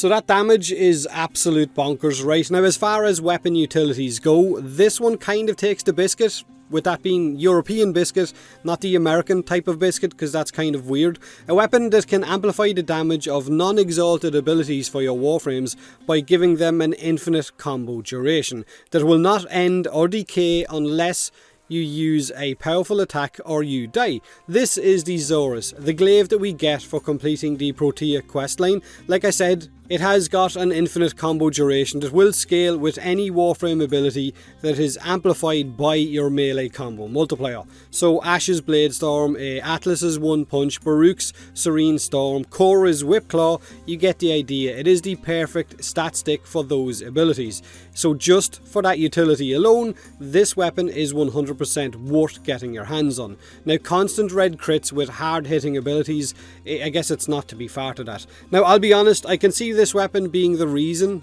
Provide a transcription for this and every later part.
So that damage is absolute bonkers, right? Now, as far as weapon utilities go, this one kind of takes the biscuit, with that being European biscuit, not the American type of biscuit, because that's kind of weird. A weapon that can amplify the damage of non-exalted abilities for your Warframes by giving them an infinite combo duration that will not end or decay unless you use a powerful attack or you die. This is the Xoris, the glaive that we get for completing the Protea questline. Like I said, it has got an infinite combo duration that will scale with any Warframe ability that is amplified by your melee combo multiplier. So Ash's Blade Storm, Atlas's One Punch, Baruch's Serene Storm, Korra's Whipclaw, you get the idea. It is the perfect stat stick for those abilities. So just for that utility alone, this weapon is 100% worth getting your hands on. Now, constant red crits with hard hitting abilities, I guess it's not to be farted at. Now, I'll be honest, I can see this weapon being the reason,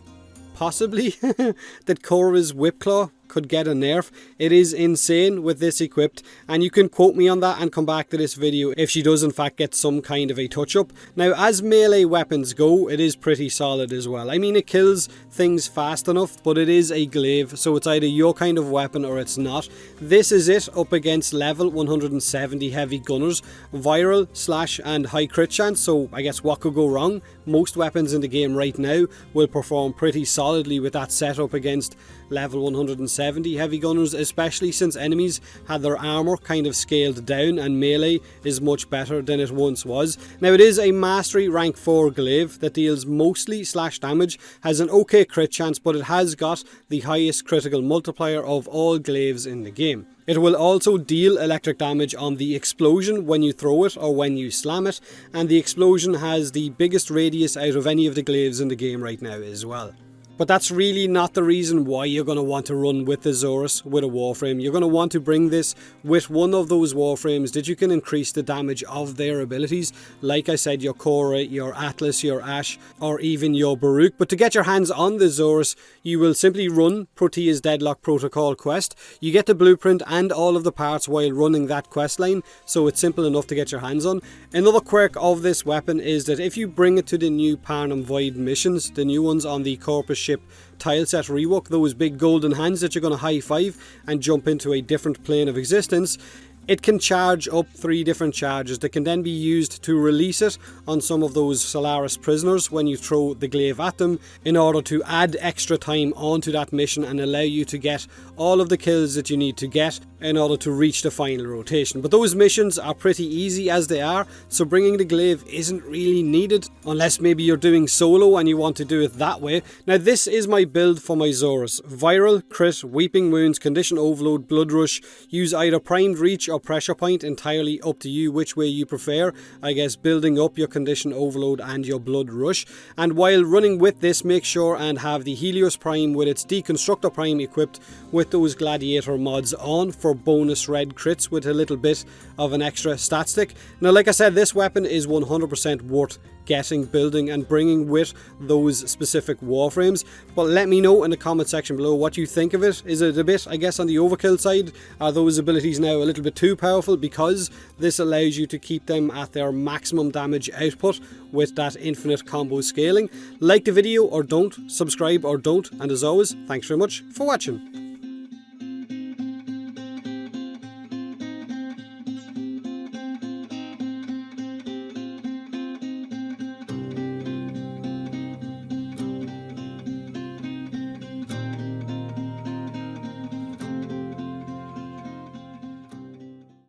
possibly, that Korra's Whipclaw could get a nerf. It is insane with this equipped, and you can quote me on that and come back to this video if she does in fact get some kind of a touch up. Now, as melee weapons go, it is pretty solid as well. I mean, it kills things fast enough, but it is a glaive, so it's either your kind of weapon or it's not. This is it up against level 170 heavy gunners, viral, slash and high crit chance, so I guess what could go wrong? Most weapons in the game right now will perform pretty solidly with that setup against level 170 heavy gunners, especially since enemies had their armor kind of scaled down and melee is much better than it once was. Now, it is a mastery rank 4 glaive that deals mostly slash damage, has an okay crit chance, but it has got the highest critical multiplier of all glaives in the game. It will also deal electric damage on the explosion when you throw it or when you slam it, and the explosion has the biggest radius out of any of the glaives in the game right now as well. But that's really not the reason why you're going to want to run with the Xoris with a Warframe. You're going to want to bring this with one of those Warframes that you can increase the damage of their abilities. Like I said, your Korra, your Atlas, your Ash, or even your Baruch. But to get your hands on the Xoris, you will simply run Protea's Deadlock Protocol quest. You get the blueprint and all of the parts while running that quest line, so it's simple enough to get your hands on. Another quirk of this weapon is that if you bring it to the new Parnum Void missions, the new ones on the Corpus ship tileset rework, those big golden hands that you're going to high five and jump into a different plane of existence, it can charge up 3 different charges that can then be used to release it on some of those Solaris prisoners when you throw the glaive at them, in order to add extra time onto that mission and allow you to get all of the kills that you need to get in order to reach the final rotation. But those missions are pretty easy as they are, so bringing the glaive isn't really needed, unless maybe you're doing solo and you want to do it that way. Now, this is my build for my Xoris. Viral, crit, weeping wounds, condition overload, blood rush. Use either primed reach or pressure point, entirely up to you which way you prefer. I guess building up your condition overload and your blood rush. And while running with this, make sure and have the Helios Prime with its Deconstructor Prime equipped with those Gladiator mods on for bonus red crits with a little bit of an extra stat stick. Now, like I said, this weapon is 100% worth getting, building and bringing with those specific Warframes. But let me know in the comment section below what you think of it. Is it a bit, I guess, on the overkill side? Are those abilities now a little bit too powerful because this allows you to keep them at their maximum damage output with that infinite combo scaling? Like the video or don't, subscribe or don't, and as always, thanks very much for watching.